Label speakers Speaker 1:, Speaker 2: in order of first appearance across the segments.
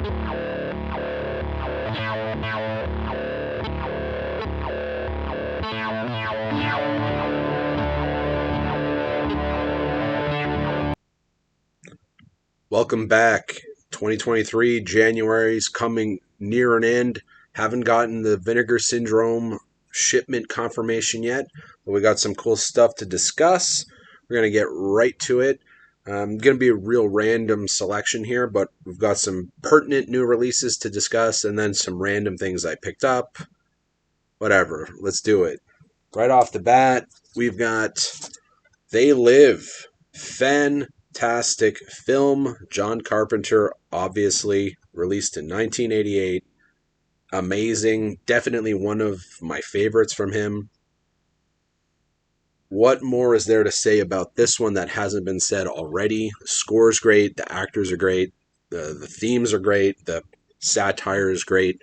Speaker 1: Welcome back. 2023, January's coming near an end. Haven't gotten the Vinegar Syndrome shipment confirmation yet, but we got some cool stuff to discuss. We're going to get right to it. Going to be a real random selection here, but we've got some pertinent new releases to discuss and then some random things I picked up. Whatever, let's do it. Right off the bat, we've got They Live. Fantastic film. John Carpenter, obviously, released in 1988. Amazing. Definitely one of my favorites from him. What more is there to say about this one that hasn't been said already? The score's great. The actors are great. The themes are great. The satire is great.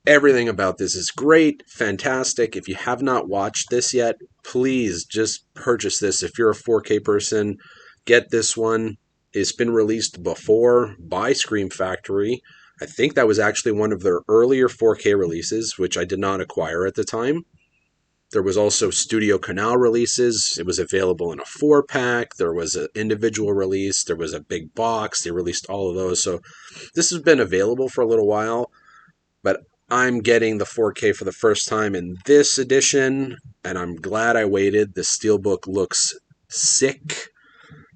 Speaker 1: Everything about this is great, fantastic. If you have not watched this yet, please just purchase this. If you're a 4K person, get this one. It's been released before by Scream Factory. I think that was actually one of their earlier 4K releases, which I did not acquire at the time. There was also Studio Canal releases. It was available in a 4-pack. There was an individual release. There was a big box. They released all of those. So this has been available for a little while, but I'm getting the 4K for the first time in this edition, and I'm glad I waited. The Steelbook looks sick.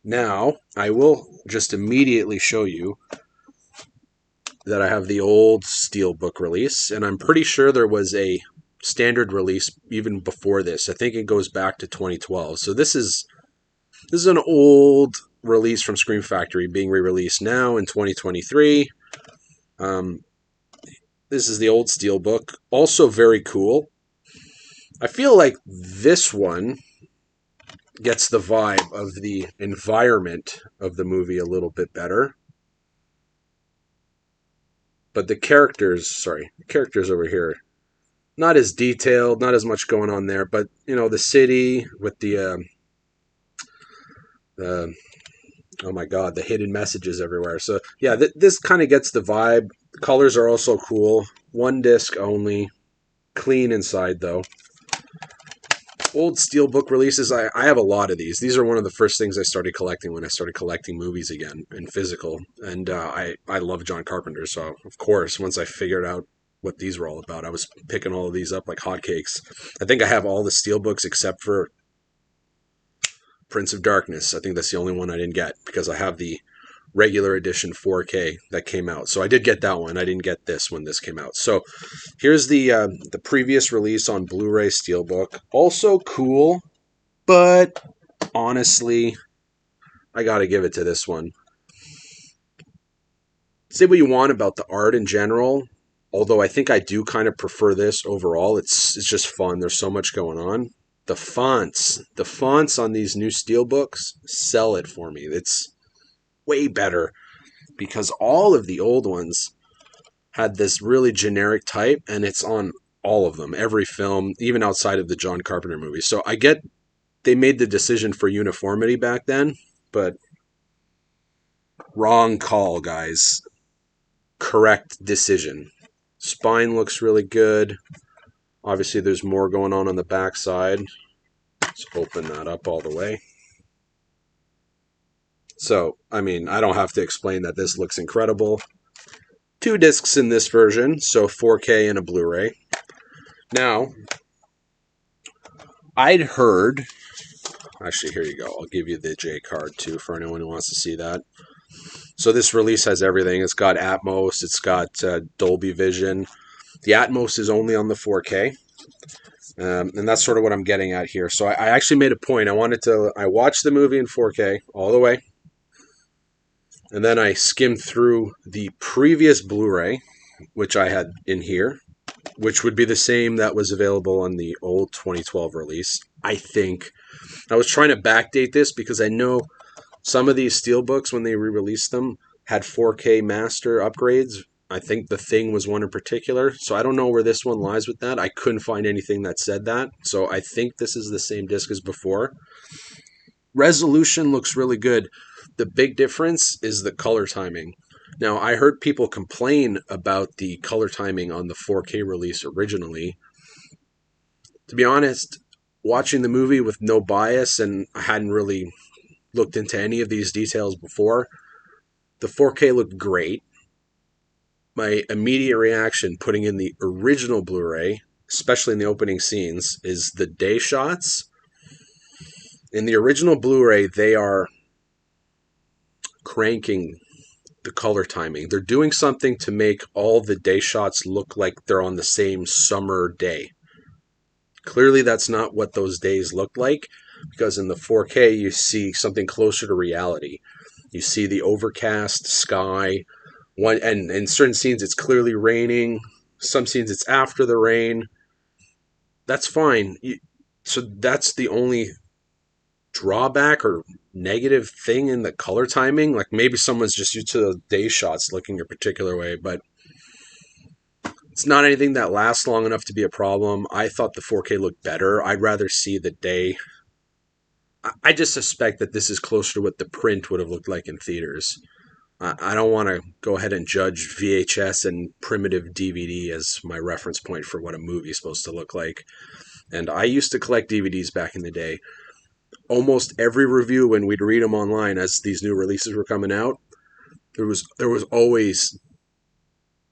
Speaker 1: Now, I will just immediately show you that I have the old Steelbook release, and I'm pretty sure there was a standard release even before this. I think it goes back to 2012. So this is an old release from Scream Factory being re-released now in 2023. This is the old Steelbook. Also very cool. I feel like this one gets the vibe of the environment of the movie a little bit better. But the characters over here, not as detailed, not as much going on there. But, you know, the city with the oh my god, the hidden messages everywhere. So, yeah, this kind of gets the vibe. The colors are also cool. One disc only. Clean inside, though. Old Steelbook releases, I have a lot of these. These are one of the first things I started collecting when I started collecting movies again in physical. And I love John Carpenter, so of course, once I figured out what these were all about, I was picking all of these up like hotcakes. I think I have all the Steelbooks except for Prince of Darkness. I think that's the only one I didn't get because I have the regular edition 4K that came out. So I did get that one. I didn't get this when this came out. So here's the previous release on Blu-ray Steelbook. Also cool, but honestly, I got to give it to this one. Say what you want about the art in general, although I think I do kind of prefer this overall. It's just fun. There's so much going on. The fonts on these new Steelbooks sell it for me. It's way better because all of the old ones had this really generic type, and it's on all of them, every film, even outside of the John Carpenter movies. So I get they made the decision for uniformity back then, but wrong call, guys. Correct decision. Spine looks really good. Obviously, there's more going on the back side. Let's open that up all the way. So, I mean, I don't have to explain that this looks incredible. 2 discs in this version, so 4K and a Blu-ray. Now, I'd heard... Actually, here you go. I'll give you the J card, too, for anyone who wants to see that. So this release has everything. It's got Atmos. It's got Dolby Vision. The Atmos is only on the 4K. And that's sort of what I'm getting at here. So I actually made a point. I watched the movie in 4K all the way. And then I skimmed through the previous Blu-ray, which I had in here, which would be the same that was available on the old 2012 release, I think. I was trying to backdate this because I know some of these Steelbooks, when they re-released them, had 4K master upgrades. I think The Thing was one in particular. So I don't know where this one lies with that. I couldn't find anything that said that. So I think this is the same disc as before. Resolution looks really good. The big difference is the color timing. Now, I heard people complain about the color timing on the 4K release originally. To be honest, watching the movie with no bias, and I hadn't really looked into any of these details before, the 4K looked great. My immediate reaction putting in the original Blu-ray, especially in the opening scenes, is the day shots. In the original Blu-ray, they are cranking the color timing. They're doing something to make all the day shots look like they're on the same summer day. Clearly, that's not what those days look like, because in the 4K, you see something closer to reality. You see the overcast sky. And in certain scenes, it's clearly raining. Some scenes, it's after the rain. That's fine. So that's the only drawback or negative thing in the color timing. Like maybe someone's just used to the day shots looking a particular way, but it's not anything that lasts long enough to be a problem. I thought the 4K looked better. I'd rather see the day. I just suspect that this is closer to what the print would have looked like in theaters. I don't want to go ahead and judge VHS and primitive DVD as my reference point for what a movie is supposed to look like. And I used to collect DVDs back in the day. Almost every review, when we'd read them online as these new releases were coming out, there was always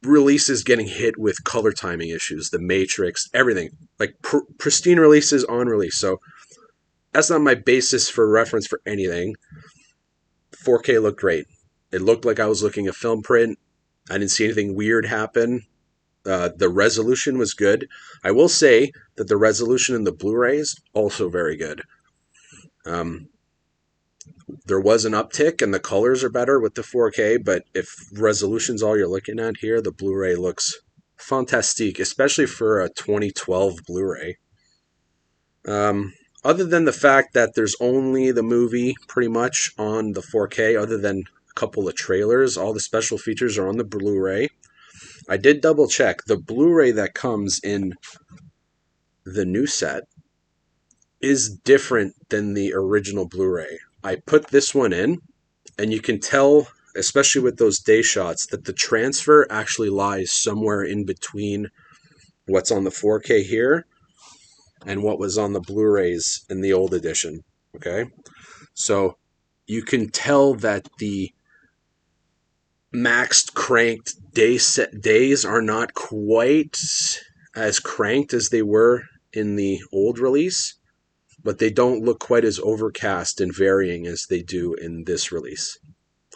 Speaker 1: releases getting hit with color timing issues, the Matrix, everything. Like pristine releases on release. So that's not my basis for reference for anything. 4K looked great. It looked like I was looking at film print. I didn't see anything weird happen. The resolution was good. I will say that the resolution in the Blu-rays also very good. There was an uptick and the colors are better with the 4K, but if resolution's all you're looking at here, the Blu-ray looks fantastic, especially for a 2012 Blu-ray. Other than the fact that there's only the movie pretty much on the 4K, other than a couple of trailers, all the special features are on the Blu-ray. I did double check. The Blu-ray that comes in the new set is different than the original Blu-ray. I put this one in, and you can tell, especially with those day shots, that the transfer actually lies somewhere in between what's on the 4K here and what was on the Blu-rays in the old edition. Okay? So you can tell that the maxed cranked days are not quite as cranked as they were in the old release, but they don't look quite as overcast and varying as they do in this release.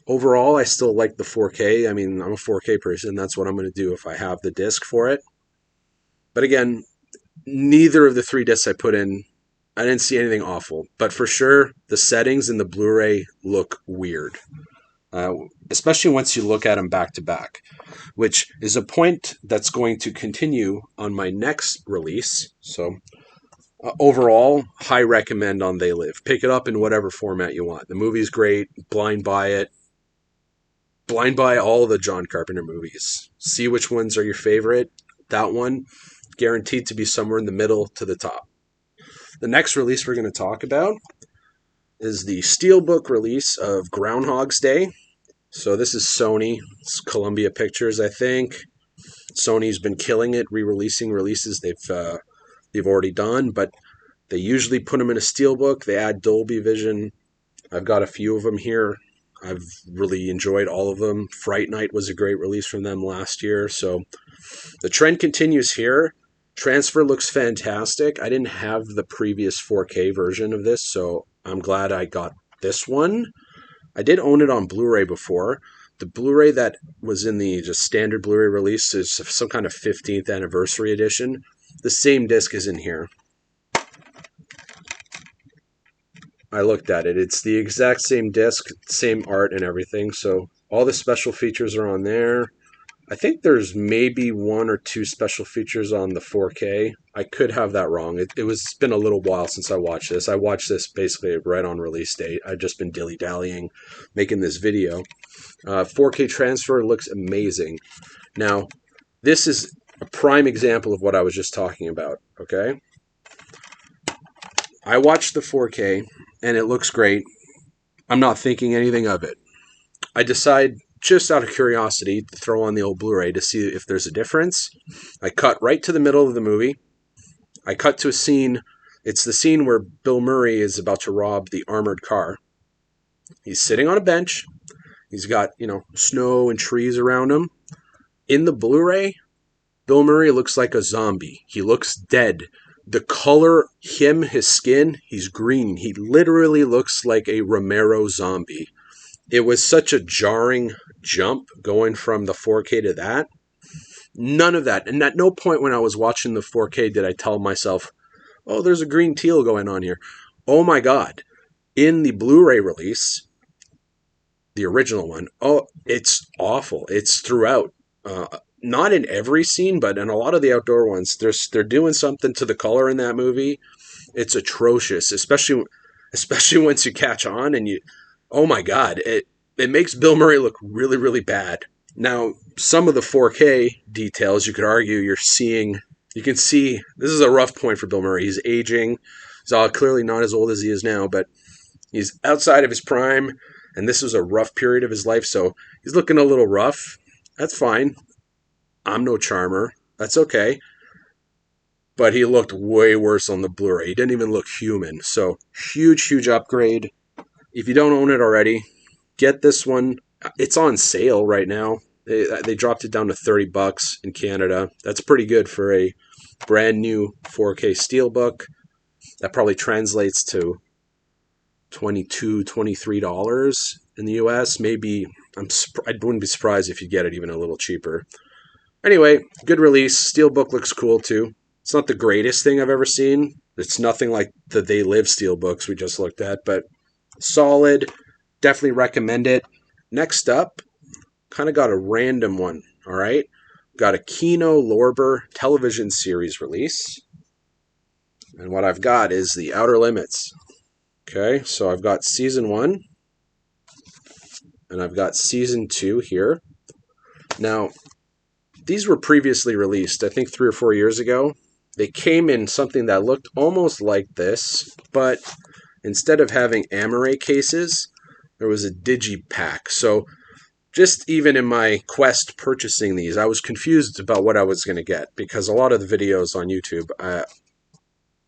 Speaker 1: Overall, I still like the 4K. I mean, I'm a 4K person. That's what I'm going to do if I have the disc for it. But again, neither of the 3 discs I put in, I didn't see anything awful. But for sure, the settings in the Blu-ray look weird. Especially once you look at them back to back, which is a point that's going to continue on my next release. So overall, high recommend on They Live. Pick it up in whatever format you want. The movie's great. Blind buy it. Blind buy all the John Carpenter movies. See which ones are your favorite. That one, guaranteed to be somewhere in the middle to the top. The next release we're going to talk about is the Steelbook release of Groundhog's Day. So this is Sony. It's Columbia Pictures, I think. Sony's been killing it, re-releasing releases they've already done, but they usually put them in a Steelbook. They add Dolby Vision. I've got a few of them here. I've really enjoyed all of them. Fright Night was a great release from them last year. So the trend continues here. Transfer looks fantastic. I didn't have the previous 4K version of this, so I'm glad I got this one. I did own it on Blu-ray before. The Blu-ray that was in the just standard Blu-ray release is some kind of 15th anniversary edition. The same disc is in here. I looked at it. It's the exact same disc, same art and everything. So all the special features are on there. I think there's maybe 1 or 2 special features on the 4K. I could have that wrong. It's been a little while since I watched this. I watched this basically right on release date. I've just been dilly-dallying making this video. 4K transfer looks amazing. Now, this is a prime example of what I was just talking about, okay? I watched the 4K, and it looks great. I'm not thinking anything of it. I decide just out of curiosity, to throw on the old Blu-ray to see if there's a difference. I cut right to the middle of the movie. I cut to a scene. It's the scene where Bill Murray is about to rob the armored car. He's sitting on a bench. He's got, snow and trees around him. In the Blu-ray, Bill Murray looks like a zombie. He looks dead. The color, his skin, he's green. He literally looks like a Romero zombie. It was such a jarring jump going from the 4K to that. None of that. And at no point when I was watching the 4K did I tell myself, oh, there's a green teal going on here. Oh my God. In the Blu-ray release, the original one, oh, it's awful. It's throughout. Not in every scene, but in a lot of the outdoor ones, they're doing something to the color in that movie. It's atrocious, especially once you catch on and oh my God, it makes Bill Murray look really, really bad. Now, some of the 4K details, you could argue you can see, this is a rough point for Bill Murray. He's aging. He's clearly not as old as he is now, but he's outside of his prime, and this was a rough period of his life, so he's looking a little rough. That's fine. I'm no charmer. That's okay. But he looked way worse on the Blu-ray. He didn't even look human. So, huge, huge upgrade. If you don't own it already, get this one. It's on sale right now. They dropped it down to $30 in Canada. That's pretty good for a brand new 4K Steelbook. That probably translates to $22, $23 in the US. Maybe, I wouldn't be surprised if you get it even a little cheaper. Anyway, good release. Steelbook looks cool too. It's not the greatest thing I've ever seen. It's nothing like the They Live Steelbooks we just looked at, but solid. Definitely recommend it. Next up, kind of got a random one, all right? Got a Kino Lorber television series release. And what I've got is The Outer Limits. Okay, so I've got Season 1, and I've got Season 2 here. Now, these were previously released, I think 3 or 4 years ago. They came in something that looked almost like this, but instead of having Amaray cases, there was a digipack. So just even in my quest purchasing these, I was confused about what I was going to get, because a lot of the videos on YouTube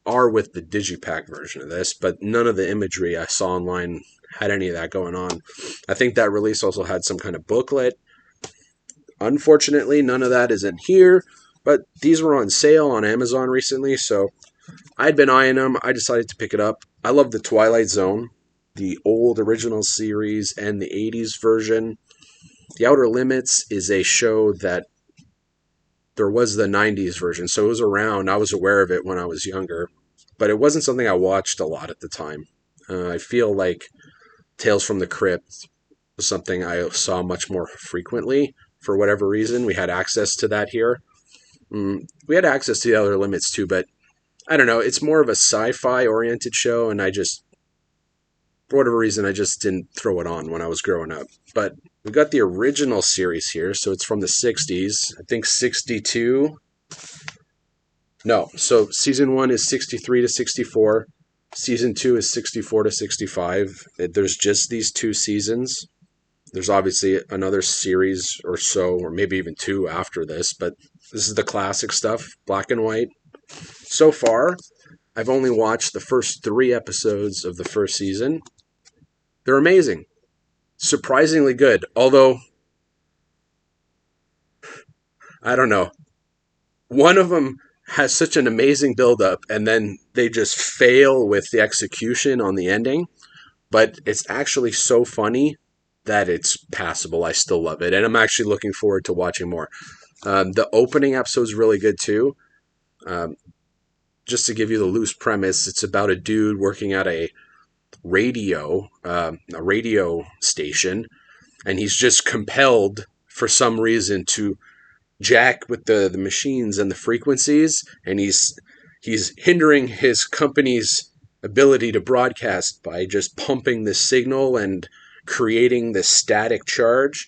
Speaker 1: are with the digipack version of this, but none of the imagery I saw online had any of that going on. I think that release also had some kind of booklet. Unfortunately, none of that is in here, but these were on sale on Amazon recently, so I'd been eyeing them. I decided to pick it up. I love the Twilight Zone, the old original series, and the 80s version. The Outer Limits is a show that there was the 90s version, so it was around. I was aware of it when I was younger, but it wasn't something I watched a lot at the time. I feel like Tales from the Crypt was something I saw much more frequently. For whatever reason, we had access to that here. We had access to The Outer Limits too, but I don't know. It's more of a sci-fi oriented show, and for whatever reason, I just didn't throw it on when I was growing up. But we got the original series here, so it's from the 60s. I think 62. No, so Season 1 is 63 to 64. Season 2 is 64 to 65. There's just these 2 seasons. There's obviously another series or so, or maybe even 2 after this, but this is the classic stuff, black and white. So far, I've only watched the first 3 episodes of the first season. They're amazing. Surprisingly good, although, I don't know. One of them has such an amazing build-up, and then they just fail with the execution on the ending, but it's actually so funny that it's passable. I still love it, and I'm actually looking forward to watching more. The opening episode is really good too. Just to give you the loose premise, it's about a dude working at a radio station, and he's just compelled for some reason to jack with the machines and the frequencies, and he's hindering his company's ability to broadcast by just pumping the signal and creating this static charge.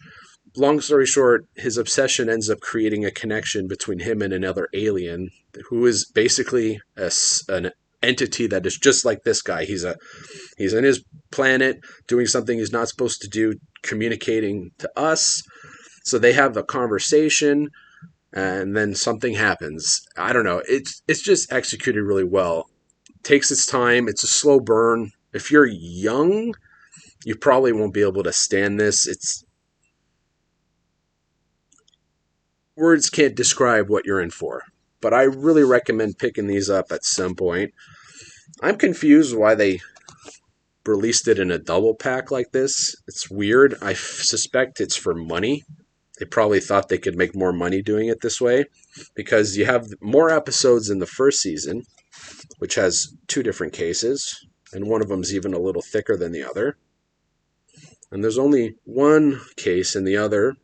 Speaker 1: Long story short, his obsession ends up creating a connection between him and another alien who is basically an entity that is just like this guy. He's in his planet doing something he's not supposed to do, communicating to us. So they have a conversation, and then something happens. I don't know. It's just executed really well. Takes its time. It's a slow burn. If you're young, you probably won't be able to stand this. It's words can't describe what you're in for. But I really recommend picking these up at some point. I'm confused why they released it in a double pack like this. It's weird. I suspect it's for money. They probably thought they could make more money doing it this way, because you have more episodes in the first season, which has 2 different cases, and one of them's even a little thicker than the other. And there's only one case in the other,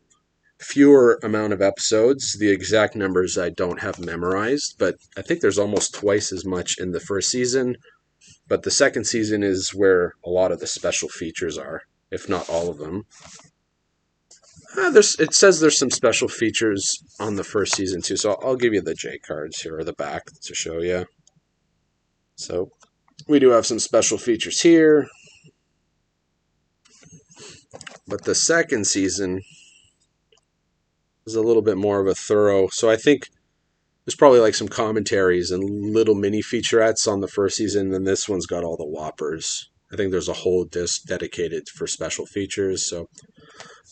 Speaker 1: fewer amount of episodes. The exact numbers I don't have memorized, but I think there's almost twice as much in the first season. But the second season is where a lot of the special features are, if not all of them. It says there's some special features on the first season too, so I'll give you the J cards here, or the back, to show you. So we do have some special features here. But the second season is a little bit more of a thorough. So I think there's probably like some commentaries and little mini featurettes on the first season, and this one's got all the whoppers. I think there's a whole disc dedicated for special features. So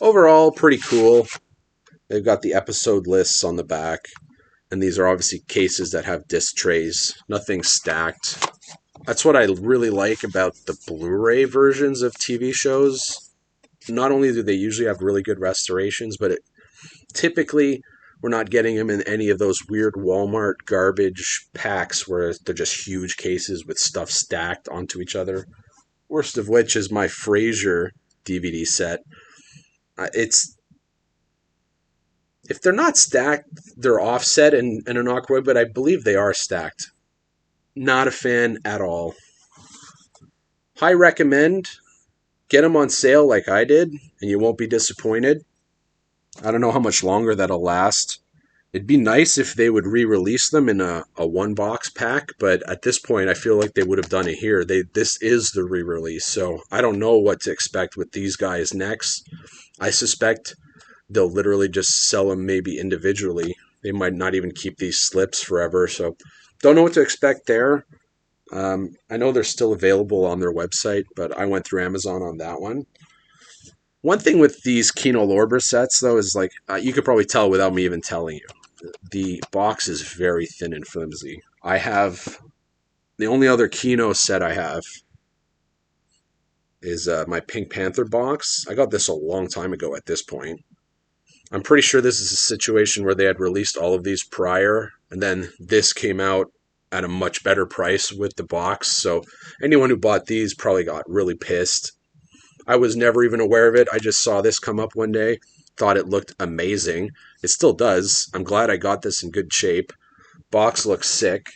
Speaker 1: overall, pretty cool. They've got the episode lists on the back, and these are obviously cases that have disc trays. Nothing stacked. That's what I really like about the Blu-ray versions of TV shows. Not only do they usually have really good restorations, but typically we're not getting them in any of those weird Walmart garbage packs where they're just huge cases with stuff stacked onto each other. Worst of which is my Frasier DVD set. If they're not stacked, they're offset in an awkward way, but I believe they are stacked. Not a fan at all. High recommend. Get them on sale like I did, and you won't be disappointed. I don't know how much longer that'll last. It'd be nice if they would re-release them in a 1-box pack, but at this point I feel like they would have done it here. This is the re-release, so I don't know what to expect with these guys next. I suspect they'll literally just sell them maybe individually. They might not even keep these slips forever, so don't know what to expect there. I know they're still available on their website, but I went through Amazon on that one. One thing with these Kino Lorber sets, though, is like, you could probably tell without me even telling you. The box is very thin and flimsy. The only other Kino set I have is my Pink Panther box. I got this a long time ago at this point. I'm pretty sure this is a situation where they had released all of these prior, and then this came out at a much better price with the box. So anyone who bought these probably got really pissed. I was never even aware of it. I just saw this come up one day, thought it looked amazing. It still does. I'm glad I got this in good shape. Box looks sick,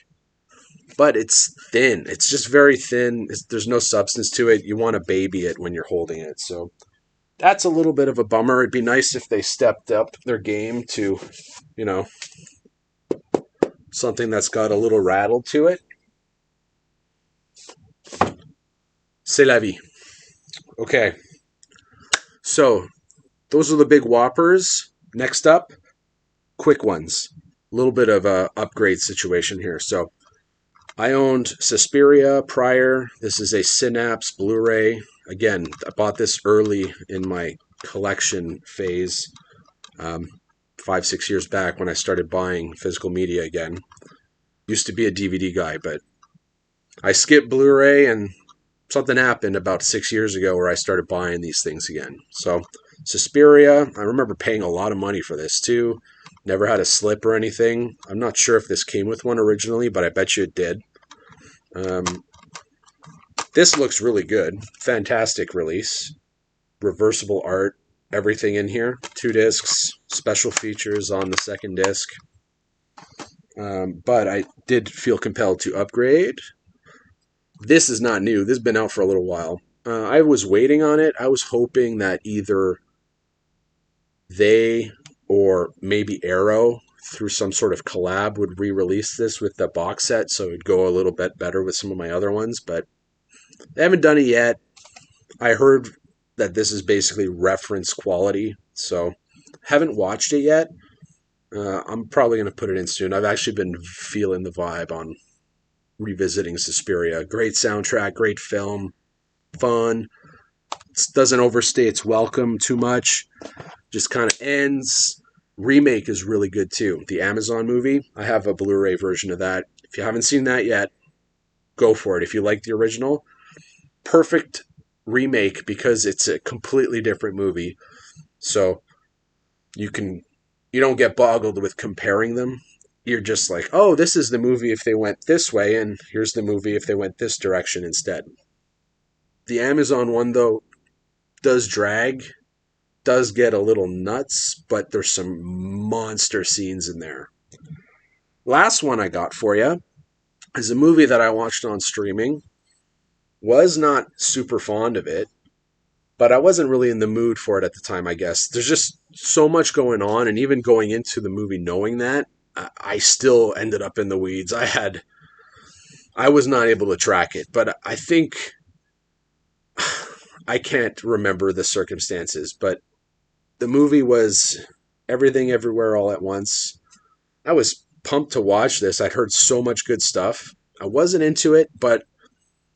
Speaker 1: but it's thin. It's just very thin. There's no substance to it. You want to baby it when you're holding it. So that's a little bit of a bummer. It'd be nice if they stepped up their game to, something that's got a little rattle to it. C'est la vie. Okay. So, those are the big whoppers. Next up, quick ones. A little bit of a upgrade situation here. So, I owned Suspiria prior. This is a Synapse Blu-ray. Again, I bought this early in my collection phase. 5-6 years back when I started buying physical media again. Used to be a DVD guy, but I skipped Blu-ray, and something happened about 6 years ago where I started buying these things again. So Suspiria, I remember paying a lot of money for this too. Never had a slip or anything. I'm not sure if this came with one originally, but I bet you it did. This looks really good. Fantastic release. Reversible art. Everything in here. 2 discs. Special features on the second disc. But I did feel compelled to upgrade. This is not new. This has been out for a little while. I was waiting on it. I was hoping that either they or maybe Arrow, through some sort of collab, would re-release this with the box set so it'd go a little bit better with some of my other ones, but they haven't done it yet. I heard that this is basically reference quality. So, haven't watched it yet. I'm probably going to put it in soon. I've actually been feeling the vibe on revisiting Suspiria. Great soundtrack, great film, fun. It doesn't overstay its welcome too much. Just kind of ends. Remake is really good too. The Amazon movie. I have a Blu-ray version of that. If you haven't seen that yet, go for it. If you like the original, perfect remake because it's a completely different movie. So you don't get boggled with comparing them. You're just like, oh, this is the movie if they went this way, and here's the movie if they went this direction instead. The Amazon one, though, does drag, does get a little nuts, but there's some monster scenes in there. Last one I got for you is a movie that I watched on streaming. Was not super fond of it, but I wasn't really in the mood for it at the time, I guess. There's just so much going on, and even going into the movie knowing that, I still ended up in the weeds. I was not able to track it, but I think, I can't remember the circumstances, but the movie was Everything Everywhere All at Once. I was pumped to watch this. I'd heard so much good stuff. I wasn't into it, but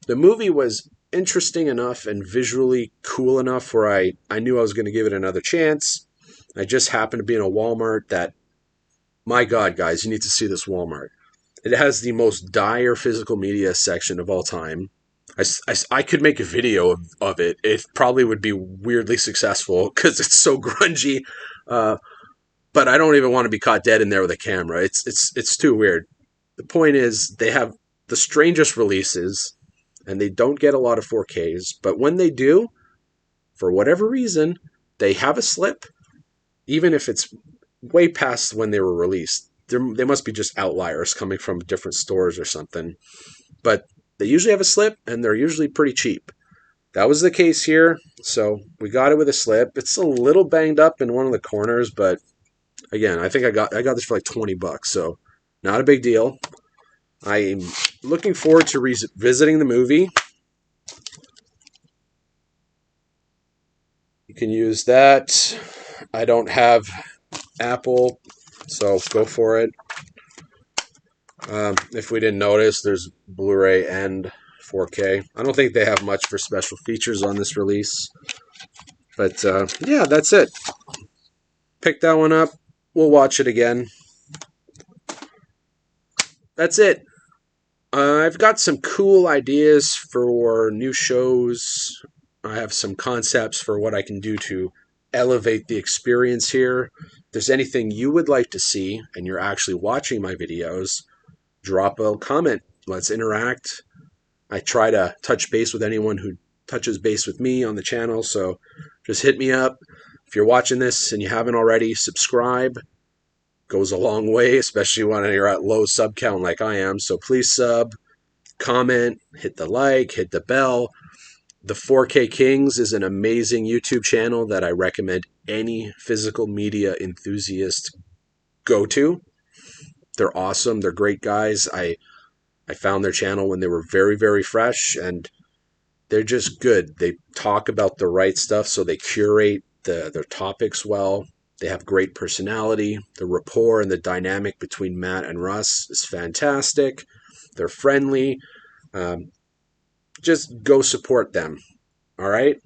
Speaker 1: the movie was interesting enough and visually cool enough where I knew I was going to give it another chance. I just happened to be in a Walmart that, my God, guys, you need to see this Walmart. It has the most dire physical media section of all time. I could make a video of it. It probably would be weirdly successful because it's so grungy. But I don't even want to be caught dead in there with a camera. It's too weird. The point is, they have the strangest releases, and they don't get a lot of 4Ks. But when they do, for whatever reason, they have a slip, even if it's way past when they were released. They must be just outliers coming from different stores or something. But they usually have a slip, and they're usually pretty cheap. That was the case here, so we got it with a slip. It's a little banged up in one of the corners, but again, I think I got this for like $20, so not a big deal. I'm looking forward to revisiting the movie. You can use that. I don't have Apple, so go for it. If we didn't notice, there's Blu-ray and 4K. I don't think they have much for special features on this release. But yeah, that's it. Pick that one up. We'll watch it again. That's it. I've got some cool ideas for new shows. I have some concepts for what I can do to elevate the experience here. If there's anything you would like to see and you're actually watching my videos, drop a comment. Let's interact. I try to touch base with anyone who touches base with me on the channel, so just hit me up. If you're watching this and you haven't already, subscribe. Goes a long way, especially when you're at low sub count like I am. So please sub, comment, hit the like, hit the bell. The 4K Kings is an amazing YouTube channel that I recommend any physical media enthusiast go to. They're awesome. They're great guys. I found their channel when they were very, very fresh, and they're just good. They talk about the right stuff, so they curate their topics well. They have great personality. The rapport and the dynamic between Matt and Russ is fantastic. They're friendly. Just go support them. All right?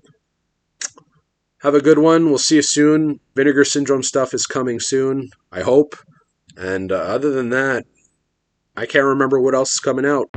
Speaker 1: Have a good one. We'll see you soon. Vinegar Syndrome stuff is coming soon, I hope. And other than that, I can't remember what else is coming out.